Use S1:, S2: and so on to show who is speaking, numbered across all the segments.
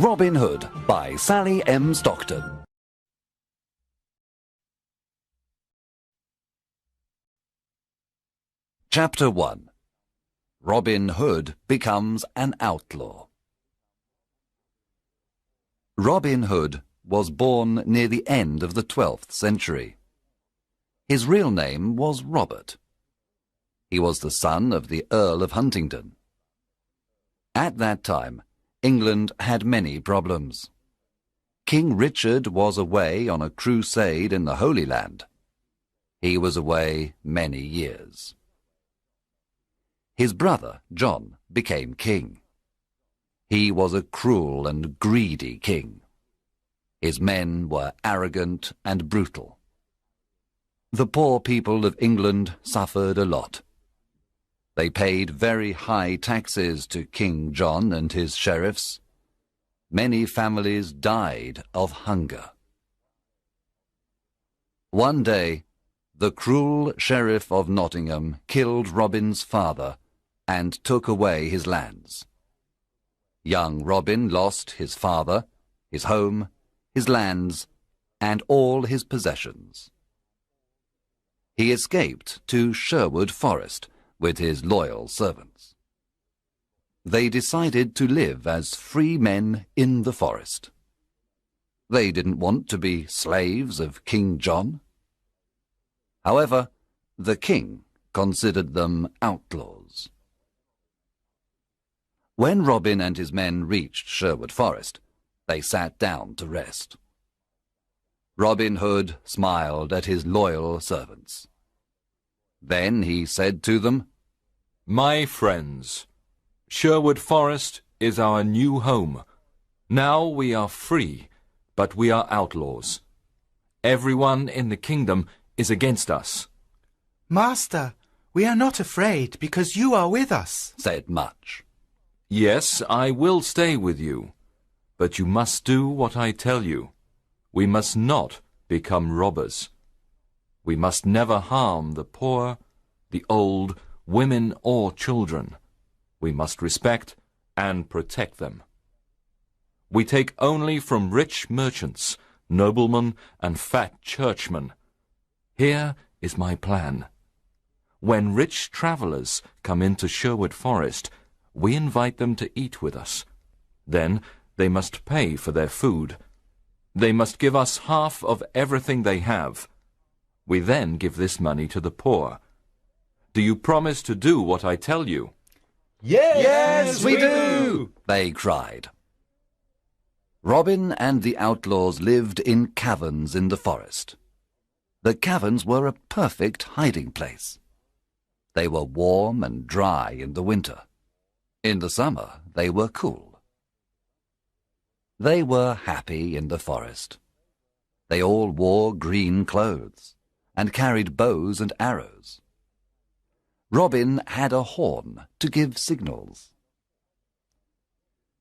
S1: Robin Hood by Sally M. Stockton. Chapter 1. Robin Hood becomes an outlaw. Robin Hood was born near the end of the 12th century. His real name was Robert. He was the son of the Earl of Huntingdon. At that time, England had many problems. King Richard was away on a crusade in the Holy Land. He was away many years. His brother, John, became king. He was a cruel and greedy king. His men were arrogant and brutal. The poor people of England suffered a lot. They paid very high taxes to King John and his sheriffs. Many families died of hunger. One day, the cruel sheriff of Nottingham killed Robin's father and took away his lands. Young Robin lost his father, his home, his lands, and all his possessions. He escaped to Sherwood Forest with his loyal servants. They decided to live as free men in the forest. They didn't want to be slaves of King John. However, the king considered them outlaws. When Robin and his men reached Sherwood Forest, they sat down to rest. Robin Hood smiled at his loyal servants. Then he said to them,
S2: "My friends, Sherwood Forest is our new home. Now we are free, but we are outlaws. Everyone in the kingdom is against us."
S3: "Master, we are not afraid because you are with us,"
S1: said Much.
S2: "Yes, I will stay with you, but you must do what I tell you. We must not become robbers. We must never harm the poor, the old, women or children. We must respect and protect them. We take only from rich merchants, noblemen and fat churchmen. Here is my plan. When rich travellers come into Sherwood Forest, we invite them to eat with us. Then they must pay for their food. They must give us half of everything they have. We then give this money to the poor. Do you promise to do what I tell you?"
S3: Yes, we do,
S1: they cried. Robin and the outlaws lived in caverns in the forest. The caverns were a perfect hiding place. They were warm and dry in the winter. In the summer, they were cool. They were happy in the forest. They all wore green clothes and carried bows and arrows. Robin had a horn to give signals.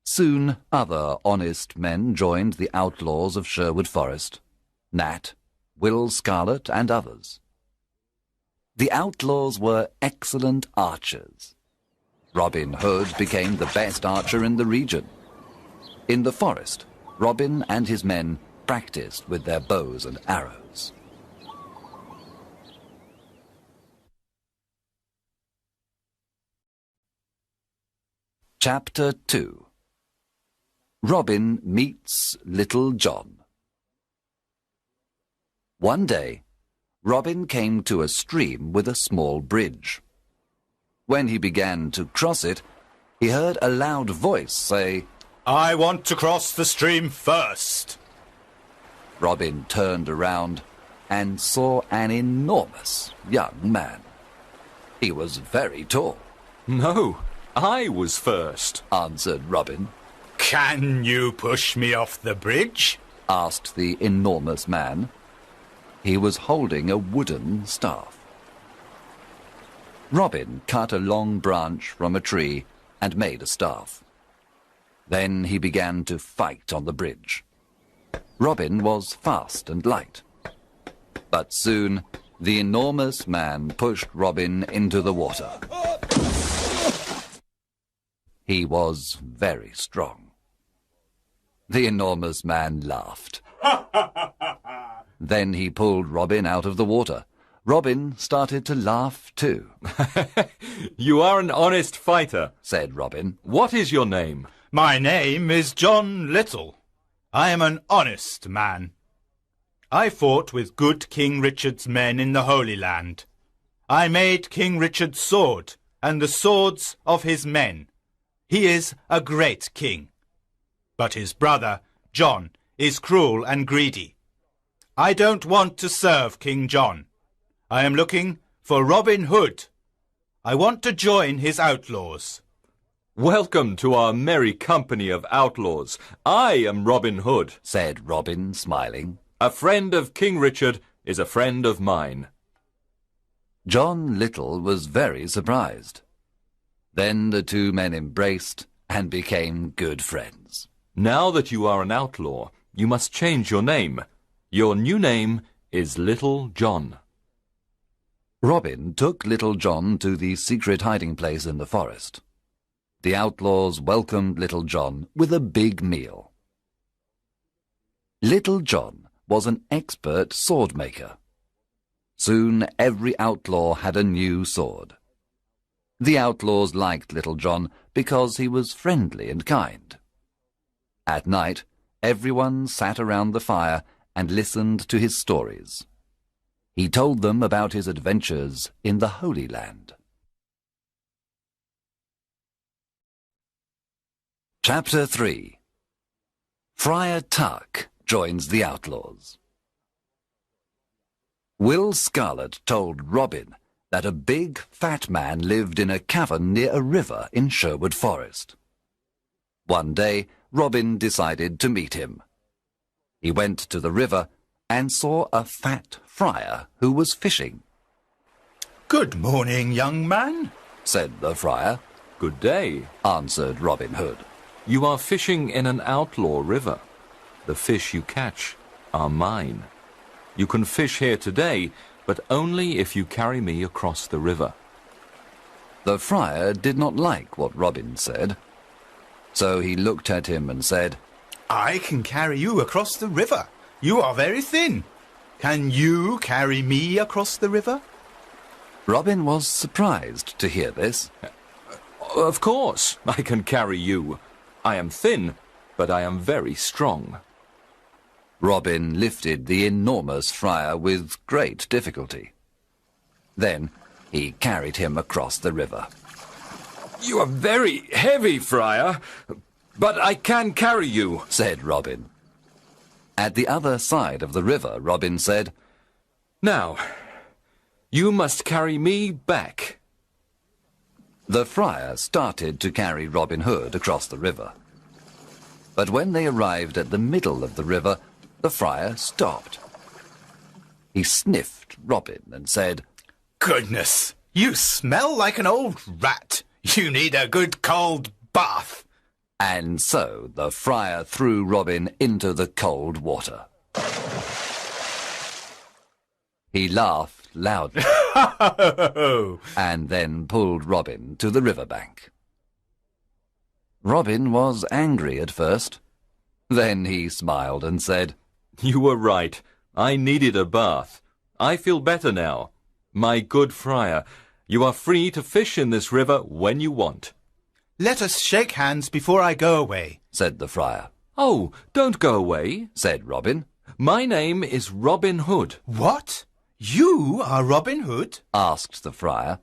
S1: Soon other honest men joined the outlaws of Sherwood Forest, Nat, Will Scarlet, and others. The outlaws were excellent archers. Robin Hood became the best archer in the region. In the forest, Robin and his men practiced with their bows and arrows. Chapter 2. Robin meets Little John. One day, Robin came to a stream with a small bridge. When he began to cross it, he heard a loud voice say,
S4: "I want to cross the stream first."
S1: Robin turned around and saw an enormous young man. He was very tall.
S2: "No, I was first,"
S1: answered Robin.
S4: "Can you push me off the bridge?"
S1: asked the enormous man. He was holding a wooden staff. Robin cut a long branch from a tree and made a staff. Then he began to fight on the bridge. Robin was fast and light. But soon the enormous man pushed Robin into the water. He was very strong. The enormous man laughed. Then he pulled Robin out of the water. Robin started to laugh too.
S2: You are an honest fighter,
S1: said Robin.
S2: What is your name?
S4: My name is John Little. I am an honest man. I fought with good King Richard's men in the Holy Land. I made King Richard's sword and the swords of his men. He is a great king. But his brother, John, is cruel and greedy. I don't want to serve King John. I am looking for Robin Hood. I want to join his outlaws.
S2: Welcome to our merry company of outlaws. I am Robin Hood,
S1: said Robin, smiling.
S2: A friend of King Richard is a friend of mine.
S1: John Little was very surprised. Then the two men embraced and became good friends.
S2: Now that you are an outlaw, you must change your name. Your new name is Little John.
S1: Robin took Little John to the secret hiding place in the forest. The outlaws welcomed Little John with a big meal. Little John was an expert sword maker. Soon every outlaw had a new sword. The outlaws liked Little John because he was friendly and kind. At night, everyone sat around the fire and listened to his stories. He told them about his adventures in the Holy Land. Chapter 3. Friar Tuck joins the outlaws. Will Scarlet told Robin that a big, fat man lived in a cavern near a river in Sherwood Forest. One day, Robin decided to meet him. He went to the river and saw a fat friar who was fishing.
S4: Good morning, young man,
S1: said the friar.
S2: Good day,
S1: answered Robin Hood.
S2: You are fishing in an outlaw river. The fish you catch are mine. You can fish here today, but only if you carry me across the river.
S1: The friar did not like what Robin said, so he looked at him and said,
S4: I can carry you across the river. You are very thin. Can you carry me across the river?
S1: Robin was surprised to hear this.
S2: Of course, I can carry you. I am thin, but I am very strong.
S1: Robin lifted the enormous friar with great difficulty. Then he carried him across the river.
S2: You are very heavy, friar, but I can carry you,
S1: said Robin. At the other side of the river, Robin said,
S2: Now, you must carry me back.
S1: The friar started to carry Robin Hood across the river. But when they arrived at the middle of the river, the friar stopped. He sniffed Robin and said,
S4: Goodness, you smell like an old rat. You need a good cold bath.
S1: And so the friar threw Robin into the cold water. He laughed loudly and then pulled Robin to the riverbank. Robin was angry at first. Then he smiled and said,
S2: You were right. I needed a bath. I feel better now. My good friar, you are free to fish in this river when you want.
S4: Let us shake hands before I go away,
S1: said the friar.
S2: Oh, don't go away,
S1: said Robin.
S2: My name is Robin Hood.
S4: What? You are Robin Hood?
S1: Asked the friar.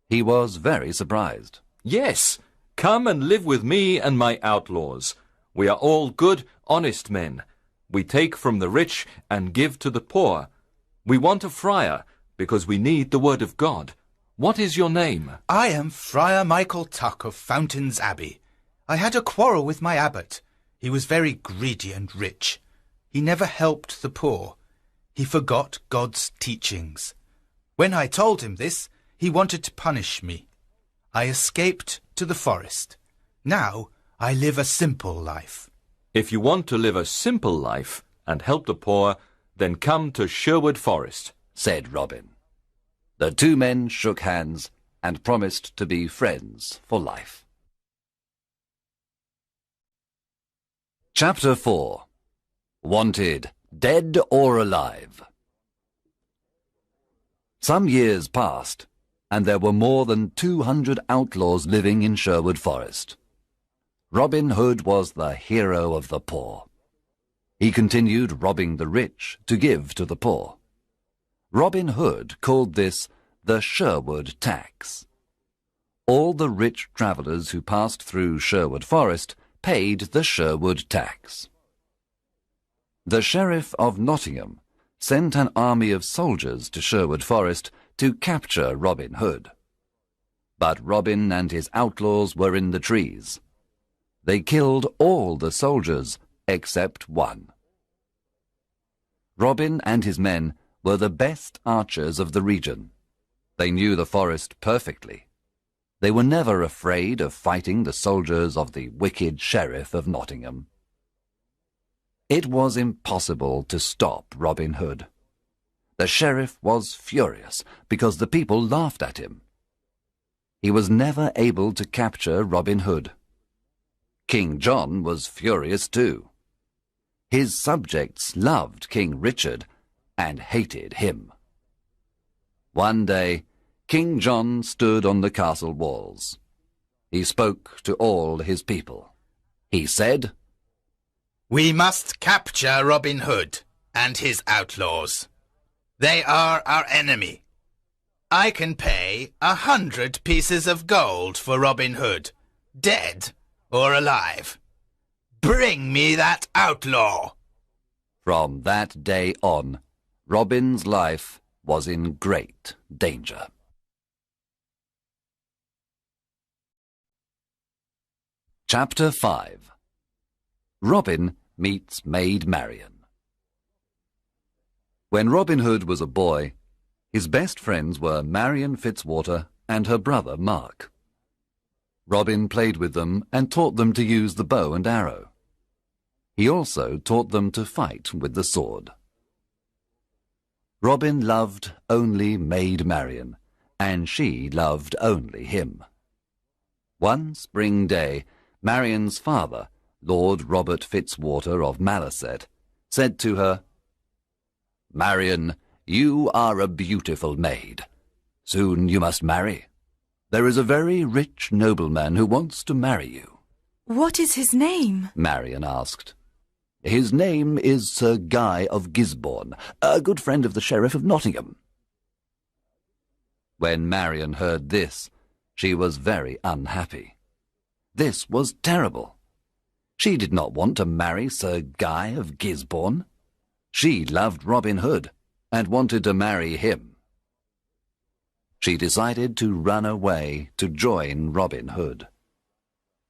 S1: He was very surprised.
S2: Yes, come and live with me and my outlaws. We are all good, honest men. We take from the rich and give to the poor. We want a friar because we need the word of God. What is your name?
S4: I am Friar Michael Tuck of Fountains Abbey. I had a quarrel with my abbot. He was very greedy and rich. He never helped the poor. He forgot God's teachings. When I told him this, he wanted to punish me. I escaped to the forest. Now I live a simple life.
S2: If you want to live a simple life and help the poor, then come to Sherwood Forest,
S1: said Robin. The two men shook hands and promised to be friends for life. Chapter 4. Wanted, dead or alive. Some years passed, and there were more than 200 outlaws living in Sherwood Forest. Robin Hood was the hero of the poor. He continued robbing the rich to give to the poor. Robin Hood called this the Sherwood tax. All the rich travellers who passed through Sherwood Forest paid the Sherwood tax. The Sheriff of Nottingham sent an army of soldiers to Sherwood Forest to capture Robin Hood. But Robin and his outlaws were in the trees. They killed all the soldiers except one. Robin and his men were the best archers of the region. They knew the forest perfectly. They were never afraid of fighting the soldiers of the wicked Sheriff of Nottingham. It was impossible to stop Robin Hood. The sheriff was furious because the people laughed at him. He was never able to capture Robin Hood. King John was furious too. His subjects loved King Richard and hated him. One day, King John stood on the castle walls. He spoke to all his people. He said,
S4: "We must capture Robin Hood and his outlaws. They are our enemy. I can pay 100 pieces of gold for Robin Hood, dead or alive. Bring me that outlaw."
S1: From that day on, Robin's life was in great danger. Chapter 5. Robin meets Maid Marion. When Robin Hood was a boy, his best friends were Marion Fitzwater and her brother Mark. Robin played with them and taught them to use the bow and arrow. He also taught them to fight with the sword. Robin loved only Maid Marion, and she loved only him. One spring day, Marion's father, Lord Robert Fitzwater of Malaset, said to her, "Marion, you are a beautiful maid. Soon you must marry. There is a very rich nobleman who wants to marry you."
S5: "What is his name?"
S1: Marion asked. "His name is Sir Guy of Gisborne, a good friend of the Sheriff of Nottingham." When Marion heard this, she was very unhappy. This was terrible. She did not want to marry Sir Guy of Gisborne. She loved Robin Hood and wanted to marry him. She decided to run away to join Robin Hood.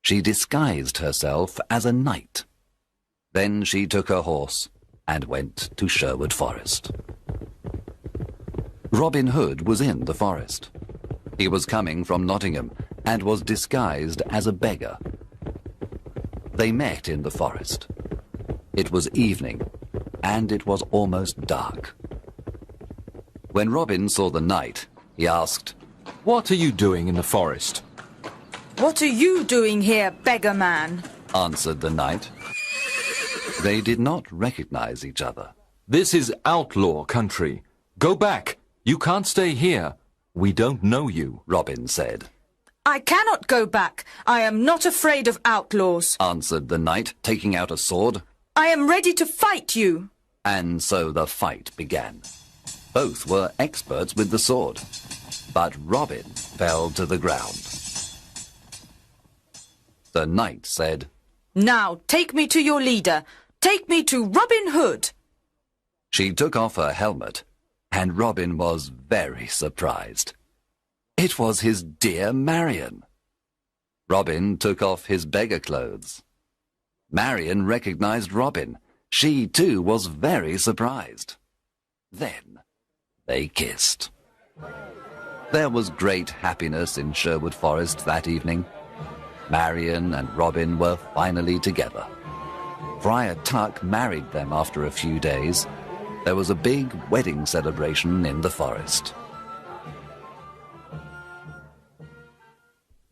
S1: She disguised herself as a knight. Then she took her horse and went to Sherwood Forest. Robin Hood was in the forest. He was coming from Nottingham and was disguised as a beggar. They met in the forest. It was evening, and it was almost dark. When Robin saw the knight, he asked,
S2: "What are you doing in the forest?"
S5: "What are you doing here, beggar man?"
S1: answered the knight. They did not recognize each other.
S2: "This is outlaw country. Go back. You can't stay here. We don't know you,"
S1: Robin said.
S5: "I cannot go back. I am not afraid of outlaws,"
S1: answered the knight, taking out a sword.
S5: "I am ready to fight you."
S1: And so the fight began. Both were experts with the sword, but Robin fell to the ground. The knight said,
S5: "Now take me to your leader. Take me to Robin Hood."
S1: She took off her helmet, and Robin was very surprised. It was his dear Marion. Robin took off his beggar clothes. Marion recognized Robin. She too was very surprised. Then they kissed. There was great happiness in Sherwood Forest that evening. Marion and Robin were finally together. Friar Tuck married them after a few days. There was a big wedding celebration in the forest.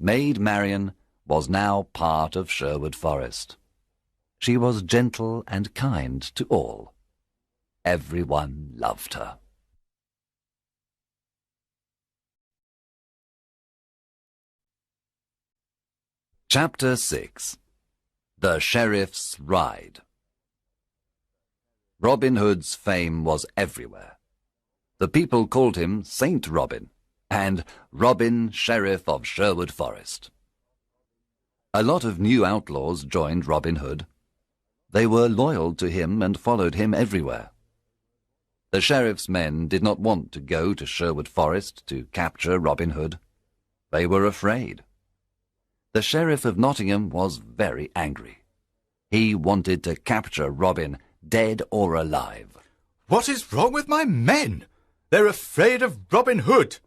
S1: Maid Marion was now part of Sherwood Forest. She was gentle and kind to all. Everyone loved her. Chapter 6. The Sheriff's Ride. Robin Hood's fame was everywhere. The people called him Saint Robin and Robin, Sheriff of Sherwood Forest. A lot of new outlaws joined Robin Hood. They were loyal to him and followed him everywhere. The sheriff's men did not want to go to Sherwood Forest to capture Robin Hood. They were afraid. The Sheriff of Nottingham was very angry. He wanted to capture Robin, dead or alive.
S4: What is wrong with my men? They're afraid of Robin Hood.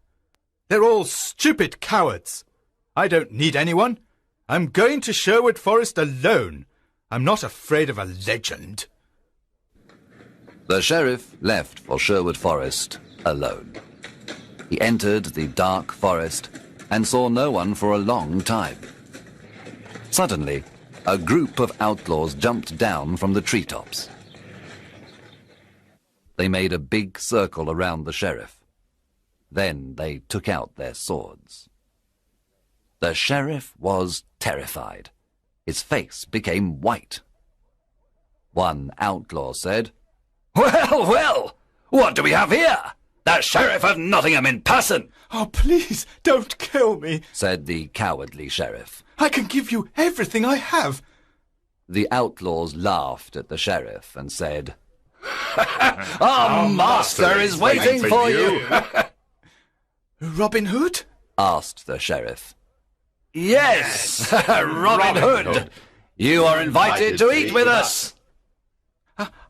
S4: They're all stupid cowards. I don't need anyone. I'm going to Sherwood Forest alone. I'm not afraid of a legend.
S1: The sheriff left for Sherwood Forest alone. He entered the dark forest and saw no one for a long time. Suddenly, a group of outlaws jumped down from the treetops. They made a big circle around the sheriff. Then they took out their swords. The sheriff was terrified. His face became white. One outlaw said,
S6: Well, well, what do we have here? The Sheriff of Nottingham in person!
S4: Oh, please, don't kill me,
S1: said the cowardly sheriff.
S4: I can give you everything I have.
S1: The outlaws laughed at the sheriff and said,
S6: Our master is waiting for you!
S4: Robin Hood?
S1: asked the sheriff.
S6: Yes, Robin Hood! You are invited to eat with us!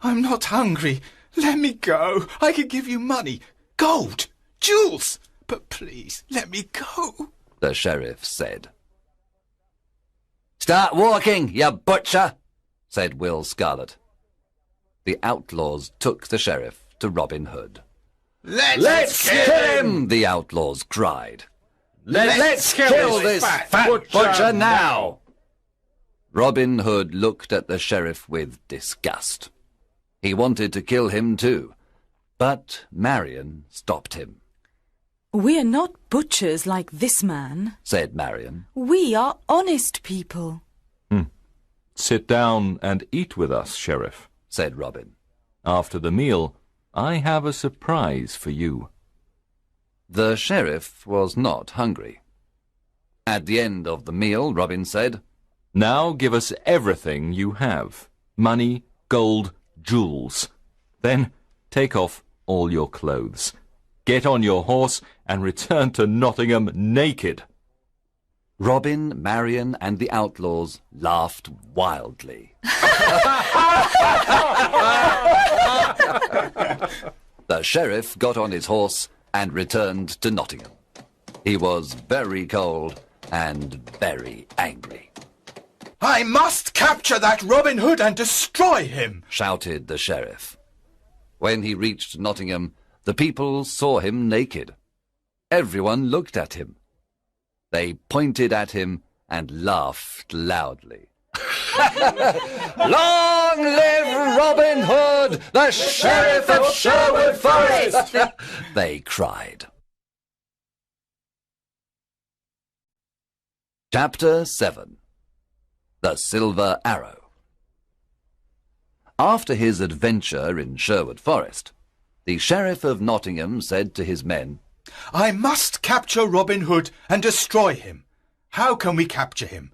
S4: I'm not hungry. Let me go. I can give you money, gold, jewels. But please, let me go,
S1: the sheriff said.
S6: Start walking, you butcher,
S1: said Will Scarlet. The outlaws took the sheriff to Robin Hood.
S6: Let's kill him,
S1: the outlaws cried.
S6: Let's kill this fat butcher now.
S1: Robin Hood looked at the sheriff with disgust. He wanted to kill him too, but Marion stopped him.
S5: We are not butchers like this man,
S1: said Marion.
S5: We are honest people.
S2: Sit down and eat with us, Sheriff,
S1: said Robin.
S2: After the meal, I have a surprise for you.
S1: The sheriff was not hungry. At the end of the meal, Robin said,
S2: Now give us everything you have. Money, gold, jewels. Then take off all your clothes. Get on your horse and return to Nottingham naked.
S1: Robin, Marion, and the outlaws laughed wildly. The sheriff got on his horse and returned to Nottingham. He was very cold and very angry.
S4: I must capture that Robin Hood and destroy him,
S1: shouted the sheriff. When he reached Nottingham, the people saw him naked. Everyone looked at him. They pointed at him and laughed loudly.
S6: Long live Robin Hood, the Sheriff of Sherwood Forest!
S1: They cried. Chapter 7. The Silver Arrow. After his adventure in Sherwood Forest, the Sheriff of Nottingham said to his men,
S4: I must capture Robin Hood and destroy him. How can we capture him?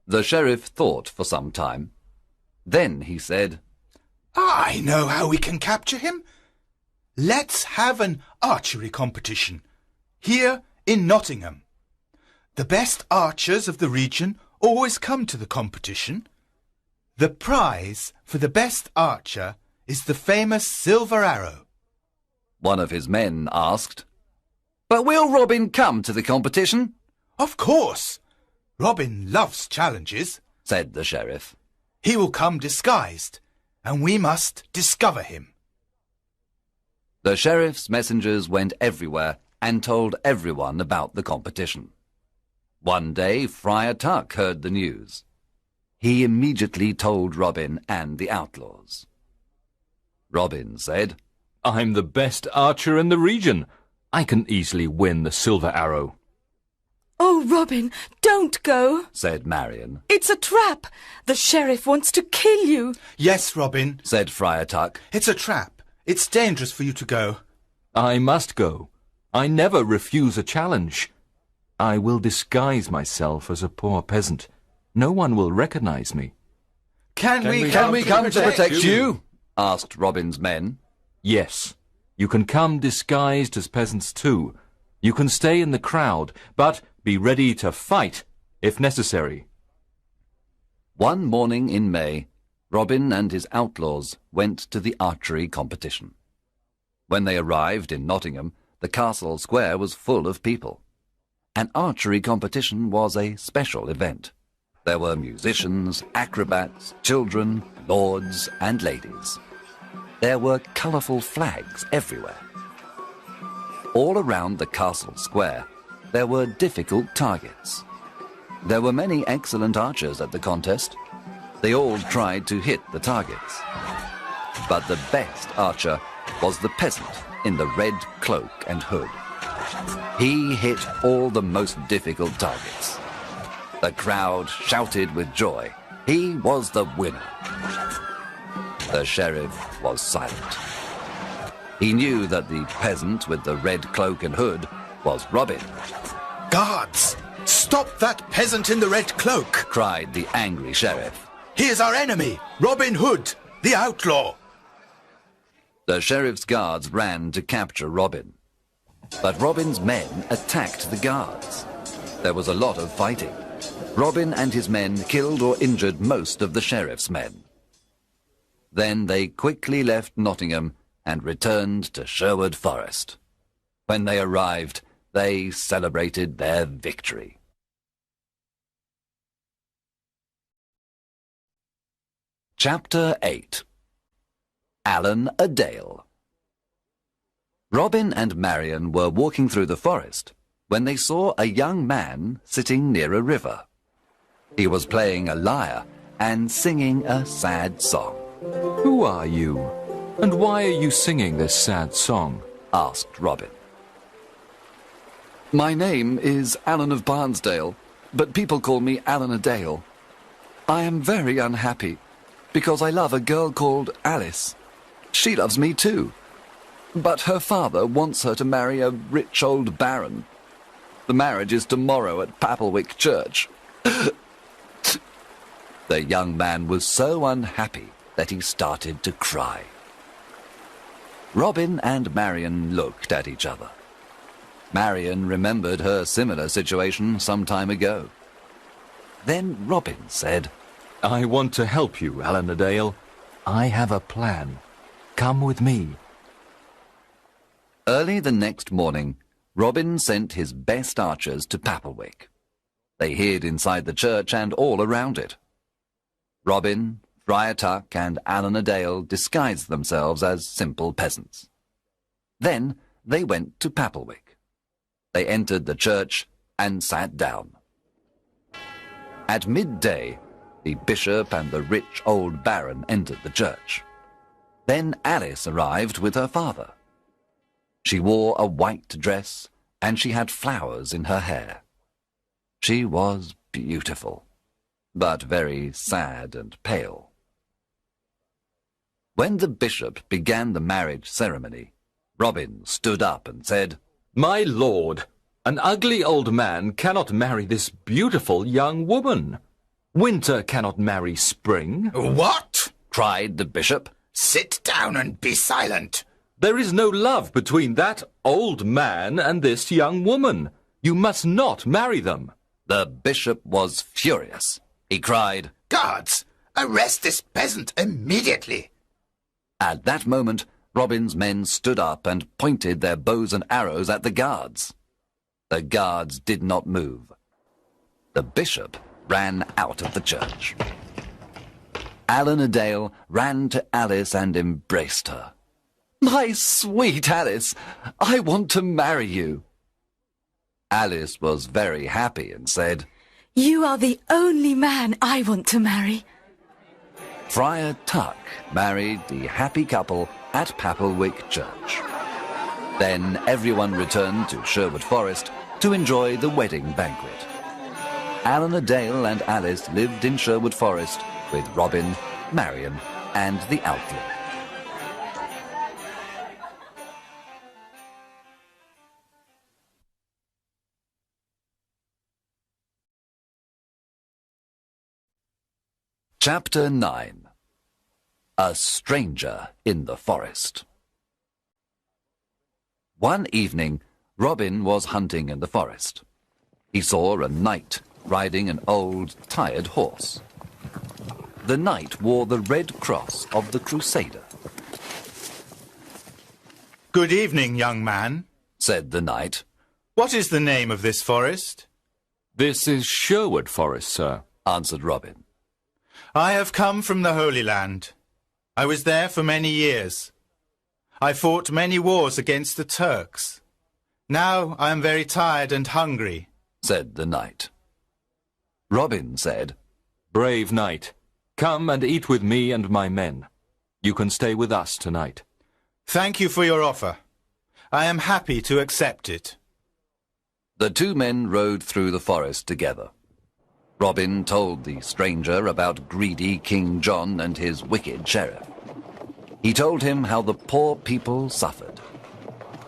S1: The sheriff thought for some time. Then he said,
S4: I know how we can capture him. Let's have an archery competition here in Nottingham. The best archers of the region always come to the competition. The prize for the best archer is the famous silver arrow.
S1: One of his men asked, But will Robin come to the competition?
S4: Of course. Robin loves challenges,
S1: said the sheriff.
S4: He will come disguised, and we must discover him.
S1: The sheriff's messengers went everywhere and told everyone about the competition. One day, Friar Tuck heard the news. He immediately told Robin and the outlaws. Robin said,
S2: I'm the best archer in the region. I can easily win the silver arrow.
S5: Oh, Robin, don't go,
S1: said Marion.
S5: It's a trap. The sheriff wants to kill you.
S3: Yes, Robin,
S1: Said Friar Tuck.
S3: it's a trap. It's dangerous for you to go.
S2: I must go. I never refuse a challenge. I will disguise myself as a poor peasant. No one will recognize me.
S3: Can we
S1: come to protect you? Asked Robin's men.
S2: Yes, you can come disguised as peasants too. You can stay in the crowd, but be ready to fight if necessary.
S1: One morning in May, Robin and his outlaws went to the archery competition. When they arrived in Nottingham, the castle square was full of people. An archery competition was a special event. There were musicians, acrobats, children, lords and ladies. There were colourful flags everywhere. All around the castle square, there were difficult targets. There were many excellent archers at the contest. They all tried to hit the targets. But the best archer was the peasant in the red cloak and hood. He hit all the most difficult targets. The crowd shouted with joy. He was the winner. The sheriff was silent. He knew that the peasant with the red cloak and hood was Robin.
S3: Guards, stop that peasant in the red cloak,
S1: Cried the angry sheriff.
S3: He is our enemy, Robin Hood, the outlaw.
S1: The sheriff's guards ran to capture Robin. But Robin's men attacked the guards. There was a lot of fighting. Robin and his men killed or injured most of the sheriff's men. Then they quickly left Nottingham and returned to Sherwood Forest. When they arrived, they celebrated their victory. Chapter 8. Alan a Dale. Robin and Marion were walking through the forest when they saw a young man sitting near a river. He was playing a lyre and singing a sad song.
S2: Who are you? And why are you singing this sad song?
S1: Asked Robin. My name is Alan of Barnesdale, but people call me Alan a Dale. I am very unhappy because I love a girl called Alice. She loves me too, but her father wants her to marry a rich old baron. The marriage is tomorrow at Papelwick Church. The young man was so unhappy that he started to cry. Robin and Marion looked at each other. Marion remembered her similar situation some time ago. Then Robin said,
S2: I want to help you, Alan a Dale. I have a plan. Come with me.
S1: Early the next morning, Robin sent his best archers to Papelwick. They hid inside the church and all around it. Robin, Friar Tuck, and Alan a Dale disguised themselves as simple peasants. Then they went to Papelwick. They entered the church and sat down. At midday, the bishop and the rich old baron entered the church. Then Alice arrived with her father. She wore a white dress and she had flowers in her hair. She was beautiful, but very sad and pale. When the bishop began the marriage ceremony, Robin stood up and said,
S2: My lord, an ugly old man cannot marry this beautiful young woman. Winter cannot marry spring.
S3: What?
S1: cried the bishop.
S3: Sit down and be silent.
S2: There is no love between that old man and this young woman. You must not marry them.
S1: The bishop was furious. He cried,
S3: Guards, arrest this peasant immediately.
S1: At that moment, Robin's men stood up and pointed their bows and arrows at the guards. The guards did not move. The bishop ran out of the church. Alan a Dale ran to Alice and embraced her. My sweet Alice, I want to marry you. Alice was very happy and said,
S5: You are the only man I want to marry.
S1: Friar Tuck married the happy couple at Papelwick Church. Then everyone returned to Sherwood Forest to enjoy the wedding banquet. Allan a Dale and Alice lived in Sherwood Forest with Robin, Marion, and the Outlaw. Chapter 9. A Stranger in the Forest. One evening, Robin was hunting in the forest. He saw a knight riding an old, tired horse. The knight wore the red cross of the Crusader.
S4: Good evening, young man,
S1: said the knight.
S4: What is the name of this forest?
S2: This is Sherwood Forest, sir,
S1: answered Robin.
S4: I have come from the Holy Land. I was there for many years. I fought many wars against the Turks. Now I am very tired and hungry,
S1: said the knight. Robin said,
S2: Brave knight, come and eat with me and my men. You can stay with us tonight.
S4: Thank you for your offer. I am happy to accept it.
S1: The two men rode through the forest together. Robin told the stranger about greedy King John and his wicked sheriff. He told him how the poor people suffered.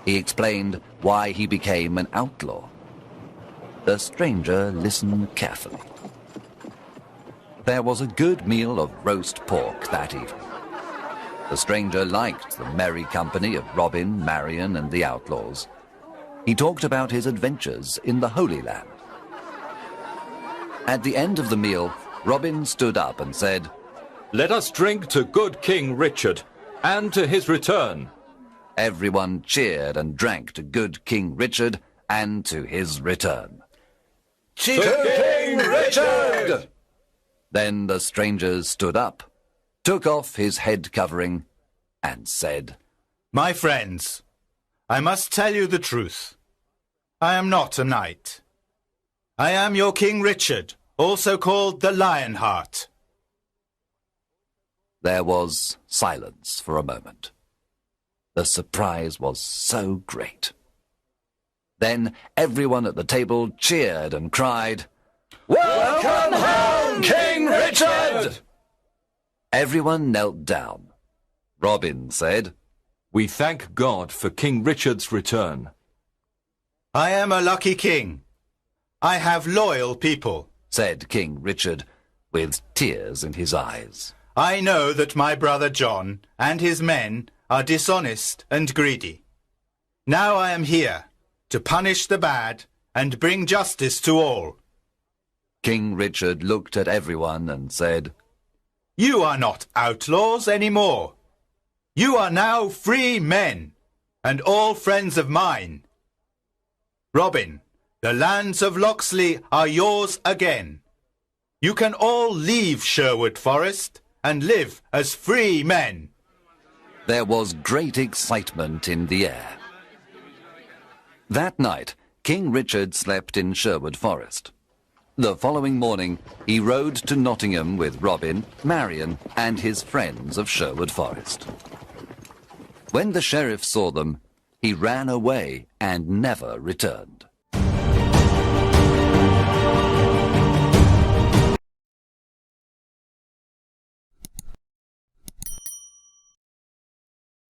S1: He explained why he became an outlaw. The stranger listened carefully. There was a good meal of roast pork that evening. The stranger liked the merry company of Robin, Marion, and the outlaws. He talked about his adventures in the Holy Land. At the end of the meal, Robin stood up and said,
S2: Let us drink to good King Richard, and to his return.
S1: Everyone cheered and drank to good King Richard and to his return.
S6: To King Richard!
S1: Then the stranger stood up, took off his head covering, and said,
S4: My friends, I must tell you the truth. I am not a knight. I am your King Richard, also called the Lionheart.
S1: There was silence for a moment. The surprise was so great. Then everyone at the table cheered and cried,
S6: Welcome home, King Richard!
S1: Everyone knelt down. Robin said,
S2: We thank God for King Richard's return.
S4: I am a lucky king. I have loyal people,
S1: said King Richard, with tears in his eyes.
S4: I know that my brother John and his men are dishonest and greedy. Now I am here to punish the bad and bring justice to all.
S1: King Richard looked at everyone and said,
S4: You are not outlaws anymore. You are now free men, and all friends of mine. Robin, the lands of Locksley are yours again. You can all leave Sherwood Forest and live as free men.
S1: There was great excitement in the air. That night, King Richard slept in Sherwood Forest. The following morning, he rode to Nottingham with Robin, Marion, and his friends of Sherwood Forest. When the sheriff saw them, he ran away and never returned.